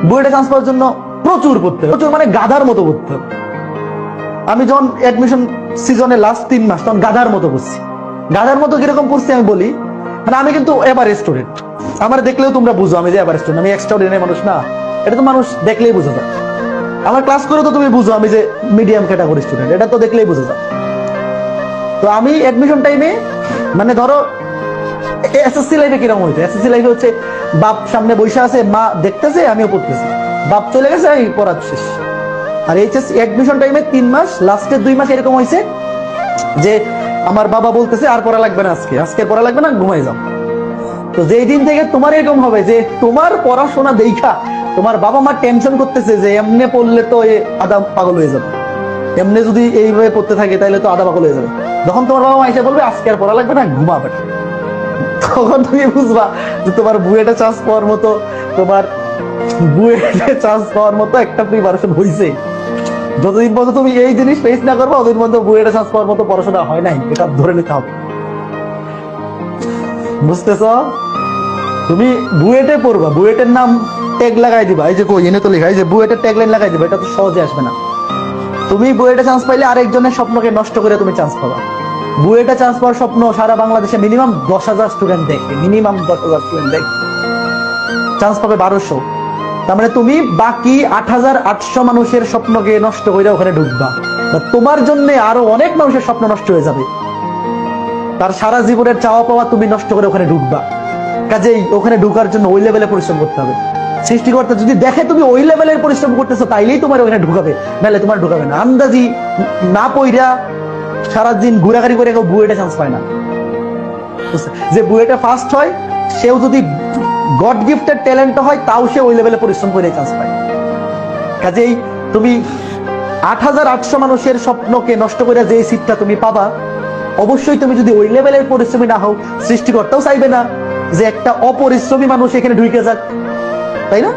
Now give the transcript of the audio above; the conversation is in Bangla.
বুয়েটে চান্স পাওয়ার জন্য প্রচুর পড়তে হবে, প্রচুর মানে গাধার মতো পড়তে হবে। আমি যখন অ্যাডমিশন সিজনে লাস্ট 3 মাস তখন গাধার মতো পড়ছি। গাধার মতো কিরকম পড়ছি আমি বলি, মানে আমি কিন্তু এভারেজ স্টুডেন্ট। আমার দেখলেও তোমরা বুঝো আমি যে এভারেজ স্টুডেন্ট, আমি এক্সট্রাঅর্ডিনারি মানুষ না, এটা তো মানুষ দেখলেই বুঝে যায়। আমার ক্লাস করে তো তুমি বুঝো আমি যে মিডিয়াম ক্যাটাগরি স্টুডেন্ট, এটা তো দেখলেই বুঝে যায়। তো আমি অ্যাডমিশন টাইমে মানে ধরো এসএসসি লাইফে কিরকম হইতো, এসএসসি লাইফে হচ্ছে বাপ সামনে বসে আছে, মা দেখতেছে, আমিও পড়তেছি, বাপ চলে গেছে, আমি পড়া শেষ। আর এইচএসসি অ্যাডমিশন টাইমে 3 মাস লাস্টের 2 মাস এরকম হয়েছে যে আমার বাবা বলতেছে আর পড়া লাগবে না, আজকে পড়া লাগবে না, ঘুমাই যাও। তো যেই দিন থেকে তোমার এরকম হবে যে তোমার পড়াশোনা দেখা তোমার বাবা মা টেনশন করতেছে যে এমনি পড়লে তো আধা পাগল হয়ে যাবে, এমনি যদি এইভাবে পড়তে থাকে তাহলে তো আধা পাগল হয়ে যাবে, যখন তোমার বাবা মা এসে বলবে আজকে আর পড়া লাগবে না, ঘুমাবে, তখন তুমি বুঝবা যে তোমার বুয়েটে চান্স পাওয়ার মতো, তোমার বুয়েটে চান্স পাওয়ার মতো একটা প্রিপারেশন হয়েছে। যতদিন পর্যন্ত তুমি এই জিনিস ফেস না করবো ততদিন পর্যন্ত বুয়েটে চান্স পাওয়ার মতো পড়াশোনা হয় নাই, এটা ধরে নিতে হবে। বুঝতেছ? তুমি বুয়েটে পড়বা, বুয়েটের নাম ট্যাগ লাগাই দিবা, এই যে কই এনে তো লেখা, এই যে বুয়েটের ট্যাগ লাইন লাগাই দিবা, এটা তো সহজে আসবে না। তুমি বুয়েটে চান্স পাইলে আরেকজনের স্বপ্নকে নষ্ট করে তুমি চান্স পাবা। বুয়েটে চান্স পাওয়ার স্বপ্ন সারা বাংলাদেশে মিনিমাম 10,000 স্টুডেন্ট দেখে, মিনিমাম 10,000 স্টুডেন্ট দেখে, চান্স পাবে 1200। তার মানে তুমি বাকি 8,800 মানুষের স্বপ্নকে নষ্ট করে ওখানে ঢুকবা, তোমার জন্য আরো অনেক মানুষের স্বপ্ন নষ্ট হয়ে যাবে, তার সারা জীবনের চাওয়া পাওয়া তুমি নষ্ট করে ওখানে ঢুকবা। কাজেই ওখানে ঢুকার জন্য ওই লেভেলে পরিশ্রম করতে হবে। সৃষ্টিকর্তা যদি দেখে তুমি ওই লেভেলের পরিশ্রম করতেছো তাইলেই তোমার ওখানে ঢুকাবে, নাহলে তোমার ঢুকাবে না। আন্দাজি না পইরা সারাদিন ঘোরাঘুরি করে কেউ বুয়েটে চান্স পায় না। যে বুয়েটে ফার্স্ট হয় সেও যদি গড গিফটেড ট্যালেন্ট হয় তাও সে ওই লেভেলে পরিশ্রম করে চান্স পায়। কাজেই তুমি 8,800 মানুষের স্বপ্নকে নষ্ট করে যে সিটটা তুমি পাবা, অবশ্যই তুমি যদি ওই লেভেলের পরিশ্রমী না হও, সৃষ্টিকর্তাও চাইবে না যে একটা অপরিশ্রমী মানুষ এখানে ঢুকে যাক, তাই না?